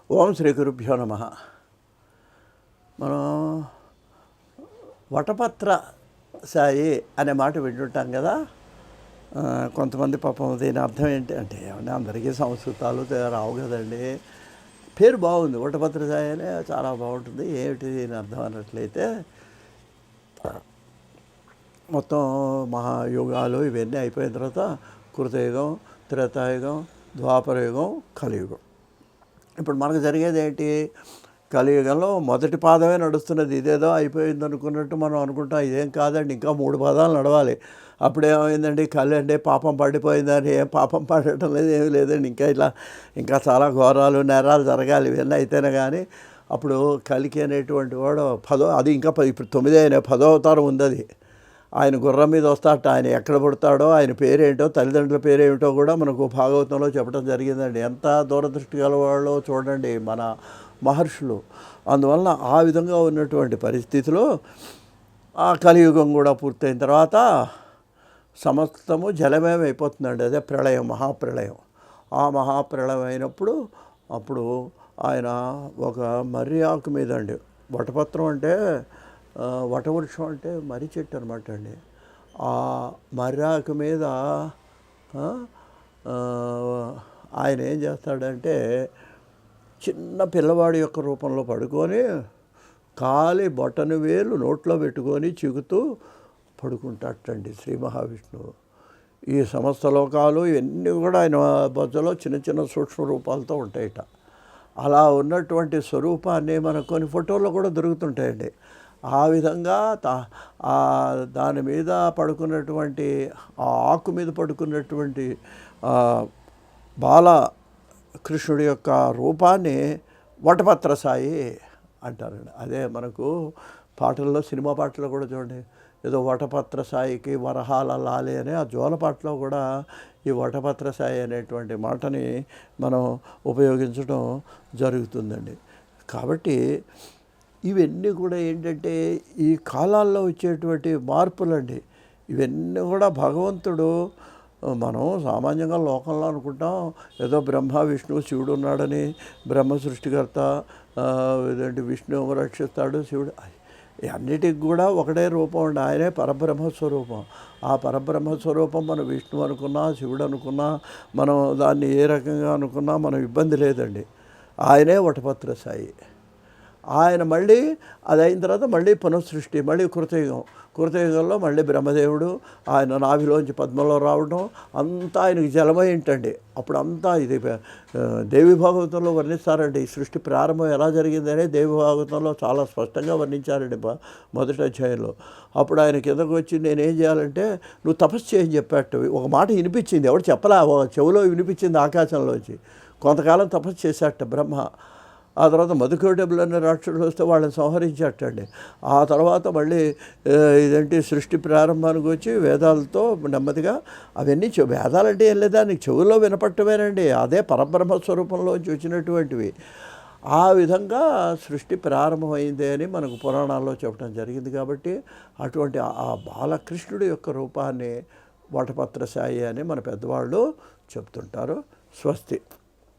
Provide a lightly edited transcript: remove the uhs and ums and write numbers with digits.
ఓం శ్రీ గురుభ్యో నమః. మనం వటపత్ర సాయి అనే మాట వింటుంటాం కదా. కొంతమంది పాపం దీని అర్థం ఏంటి అంటే ఏమన్నా అందరికీ సంస్కృతాలు రావు కదండి. పేరు బాగుంది, వటపత్ర సాయి అనే చాలా బాగుంటుంది. ఏమిటి దీని అర్థం అన్నట్లయితే మొత్తం మహాయుగాలు ఇవన్నీ అయిపోయిన తర్వాత కృతయుగం, త్రేతాయుగం, ద్వాపరయుగం, కలియుగం. ఇప్పుడు మనకు జరిగేది ఏంటి? కలియుగంలో మొదటి పాదమే నడుస్తున్నది. ఇదేదో అయిపోయింది అనుకున్నట్టు మనం అనుకుంటాం. ఇదేం కాదండి, ఇంకా 3 పాదాలు నడవాలి. అప్పుడేమైందండి, కలి అంటే పాపం పడిపోయిందని. ఏం పాపం పడటం లేదు, ఏమీ లేదండి. ఇంకా చాలా ఘోరాలు నేరాలు జరగాలి. ఇవన్నీ అయితేనే కానీ అప్పుడు కలికి అనేటువంటి వాడు అది ఇంకా ఇప్పుడు 9 అయినా 10వ అవతారం ఉంది. అది ఆయన గుర్రం మీద వస్తాట. ఆయన ఎక్కడ పుడతాడో, ఆయన పేరేంటో, తల్లిదండ్రుల పేరేమిటో కూడా మనకు భాగవతంలో చెప్పడం జరిగిందండి. ఎంత దూరదృష్టి గలవాళ్ళో చూడండి మన మహర్షులు. అందువలన ఆ విధంగా ఉన్నటువంటి పరిస్థితిలో ఆ కలియుగం కూడా పూర్తయిన తర్వాత సమస్తము జలమయం అయిపోతుందండి. అదే ప్రళయం, మహాప్రళయం. ఆ మహాప్రళయం అయినప్పుడు అప్పుడు ఆయన ఒక మర్రి ఆకు మీద అండి, వటపత్రం అంటే వటవృక్షం అంటే మర్రి చెట్టు అనమాట అండి. ఆ మర్రాకు మీద ఆయన ఏం చేస్తాడంటే చిన్న పిల్లవాడి యొక్క రూపంలో పడుకొని కాలి బొటను వేలు నోట్లో పెట్టుకొని చిగుతూ పడుకుంటాటండి శ్రీ మహావిష్ణువు. ఈ సమస్త లోకాలు ఇవన్నీ కూడా ఆయన బొజ్జలో చిన్న చిన్న సూక్ష్మ రూపాలతో ఉంటాయట. అలా ఉన్నటువంటి స్వరూపాన్ని మనకు కొన్ని ఫోటోల్లో కూడా దొరుకుతుంటాయండి. ఆ విధంగా దాని మీద పడుకున్నటువంటి, ఆ ఆకు మీద పడుకున్నటువంటి బాలకృష్ణుడి యొక్క రూపాన్ని వటపత్ర సాయి అంటారండి. అదే మనకు పాటల్లో, సినిమా పాటల్లో కూడా చూడండి, ఏదో వటపత్ర సాయికి వరహాల లాలి అనే ఆ జోలపాటలో కూడా ఈ వటపత్ర సాయి అనేటువంటి మాటని మనం ఉపయోగించడం జరుగుతుందండి. కాబట్టి ఇవన్నీ కూడా ఏంటంటే ఈ కాలాల్లో వచ్చేటువంటి మార్పులండి. ఇవన్నీ కూడా భగవంతుడు, మనం సామాన్యంగా లోకంలో అనుకుంటాం ఏదో బ్రహ్మ విష్ణువు శివుడు ఉన్నాడని. బ్రహ్మ సృష్టికర్త, ఇదేంటి విష్ణువు రక్షిస్తాడు, శివుడు, అన్నిటికి కూడా ఒకటే రూపం అండి. ఆయనే పరబ్రహ్మస్వరూపం. ఆ పరబ్రహ్మస్వరూపం మనం విష్ణువు అనుకున్నా, శివుడు అనుకున్నా, మనం దాన్ని ఏ రకంగా అనుకున్నా మనం ఇబ్బంది లేదండి. ఆయనే వటపత్ర సాయి. ఆయన మళ్ళీ అది అయిన తర్వాత మళ్ళీ పునఃసృష్టి, మళ్ళీ కృతయుగంలో మళ్ళీ బ్రహ్మదేవుడు ఆయన నాభిలోంచి పద్మలో రావడం అంతా ఆయనకి జలమై ఏంటండి. అప్పుడు అంతా ఇది దేవి భాగవతంలో వర్ణిస్తారండి. ఈ సృష్టి ప్రారంభం ఎలా జరిగిందనే దేవి భాగవతంలో చాలా స్పష్టంగా వర్ణించారండి మొదటి అధ్యాయంలో. అప్పుడు ఆయన కిందకు వచ్చి నేనేం చేయాలంటే నువ్వు తపస్సు చేయని చెప్పాడు. ఒక మాట వినిపించింది, ఎవడు చెప్పలే, చెవిలో వినిపించింది ఆకాశంలోంచి. కొంతకాలం తపస్సు చేశాట బ్రహ్మ. ఆ తర్వాత మధుకైటభులు అనే రాక్షసులు వస్తే వాళ్ళని సంహరించేటండి. ఆ తర్వాత మళ్ళీ ఇదేంటి సృష్టి ప్రారంభానికి వచ్చి వేదాలతో నెమ్మదిగా అవన్నీ వేదాలంటే ఏం లేదా, నీకు చెవుల్లో వినపట్టమేనండి. అదే పరబ్రహ్మ స్వరూపంలోంచి వచ్చినటువంటివి. ఆ విధంగా సృష్టి ప్రారంభమైంది అని మనకు పురాణాల్లో చెప్పడం జరిగింది. కాబట్టి అటువంటి ఆ బాలకృష్ణుడి యొక్క రూపాన్ని వటపత్ర సాయి అని మన పెద్దవాళ్ళు చెప్తుంటారు. స్వస్తి.